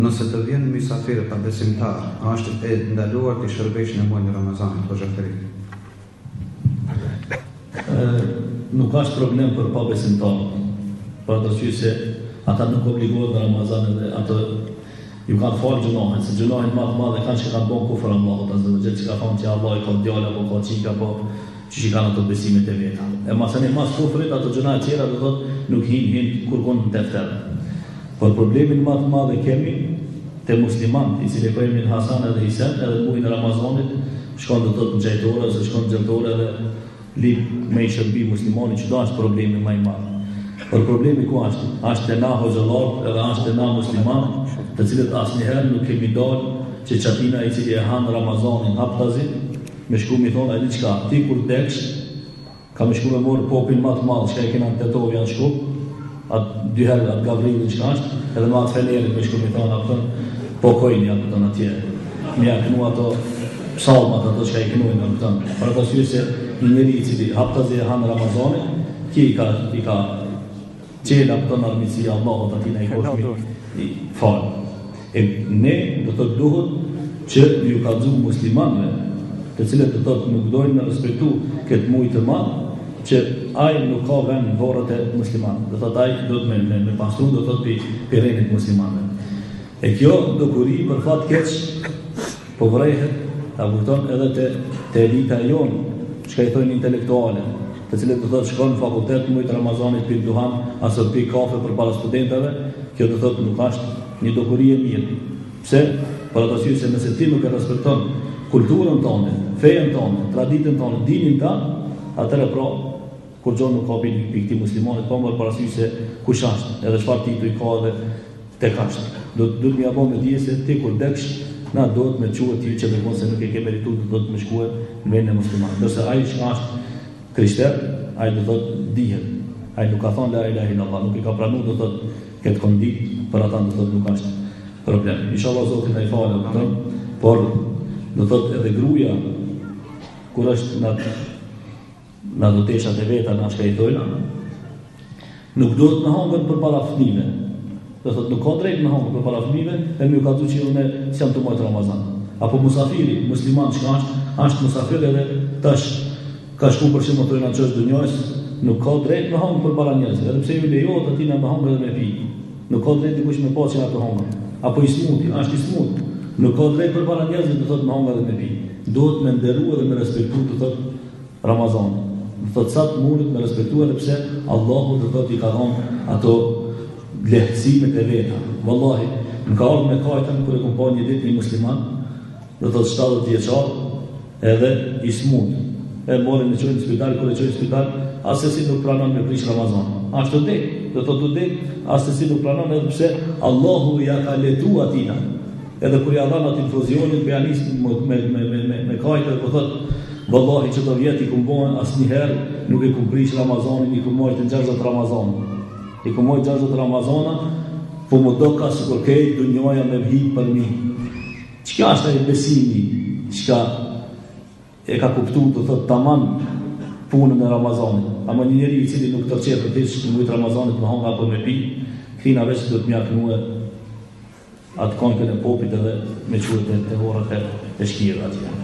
Nëse të vjen mysafirë pa besimtar, a është e ndaluar të shërbesh në muajin e Ramazanit, po zotëri? Nuk ka problem për pa besimtar. Për arsye se ata nuk obligohet në Ramazan dhe ato ju kanë falë gjunohet, se gjunohet më të madhe kanë që kanë bon kufër Allahut azza wa jall, që ka thonë që Allah i ka djalë apo ka çika apo që i kanë ato besimet e veta. E masani mas kufrit ato gjëra të tjera do thotë nuk hin kurgon në defter. Por problemin më të madh kemi te muslimanët, i cili po emrin Hasan edhe Hisen, edhe muajin e Ramazanit shkon do thotë në xhejtore ose shkon në xhejtore dhe lip me i shërbi muslimani, që do është problemi më i madh. Por problemi ku është? Është te na hoxhallar edhe është te na musliman, të cilët asnjëherë nuk kemi dalë që çatina i cili e han Ramazanin haptazi, me shku mi thonë ai diçka, ti kur deksh, ka me shku me morë popin më të madh, çka e kena në Tetov janë shku, atë dy herë atë Gavrilin çka është, edhe me atë Fenerin me shku mi thonë atë po kojni atë tonë atje. Mja kënu ato psalmat ato çka i kënuin në këtë. Për ato syse se një njeri i cili haptazi e han Ramazanin, ki i ka qela për të në armitësia Allahot atina i koshmi i falë. E ne do të duhet që ju ka dzu muslimanve, të cilët do të nuk dojnë me respektu këtë mujtë të madhë, që ajë nuk ka vend në vorët e muslimanve. Do të ajë do të me pastru, do të për renit muslimanve. E kjo do kuri për fatë keq, po vrejhet, ta vërton edhe të elita jonë, që ka i thojnë intelektuale, të cilët do të shkojnë në fakultet në mujtë Ramazanit për duhan, asë për kafe për para studenteve, kjo do të nuk është një dokuri e mirë. Pse? Për ato arsye se nëse ti nuk e respekton kulturën tonë, fejen tonë, traditën tonë, dinin tonë, atëherë pra kur gjon nuk ka për këtij muslimanit, po më për arsye se kush është, edhe çfarë titull ka edhe tek është. Do të më apo me dije se ti kur deksh, na do të më quhet ti që më se nuk e ke merituar, do të më shkuar në vendin e muslimanit. Dorso ai që është krishter, ai do thotë dihet. Ai nuk ka thonë la ilaha illallah, nuk i ka pranuar do thotë këtë kondit, për ata do thotë nuk është problem. Inshallah Zoti na i falë këtë, por do thotë edhe gruaja kur është në doteshat e veta na shkajtojnë, nuk do të na hangën përpara fëmijëve. Do thotë nuk ka drejt në hangën përpara fëmijëve, e më ka thënë që unë jam të muajit Ramazan. Apo musafiri, musliman që është musafir edhe tash ka shku për shembull të na çosh dunjës, nuk ka drejt me hangë përpara njerëzve, edhe pse ju lejohet aty në hangë edhe me pi. Nuk ka drejt dikush me pasë ato hangë. Apo i smuti, është i smut. Nuk ka drejt përpara njerëzve të thotë me hangë edhe me pi. Duhet me nderuar dhe me respektuar të thotë Ramazan. Do thotë sa të mundet me respektuar edhe pse Allahu do thotë i ka dhënë ato lehtësimet e veta. Wallahi, më ka ardhur me kajtën kur e kam pa një ditë një musliman, do thotë 70 vjeçar, edhe i smut. E morën në çojnë në spital, kur e çojnë në spital, asesi nuk pranon me prish Ramazan. Ashtu dek, do thotë dek, asesi nuk pranon edhe pse Allahu ja ka letuar atina. Edhe kur ja dhan atë infuzionin pianist me kajtë, po thotë vallahi çdo vjet i kumbon asnjëherë nuk e kumprish Ramazanin, i kumboj të 60 Ramazan. I kumboj 60 Ramazana, po më do ka sikur ke dunjoja me vit për mi. Çka është ai besimi? Çka e ka kuptuar të thotë tamam punën e Ramazanit. Ama një njeri i cili nuk tërqet për diç në muajin e Ramazanit me hanga apo me pi, kthina veç do të më aknuë atë konkën e popit edhe me quhet e horat e shkirë atje.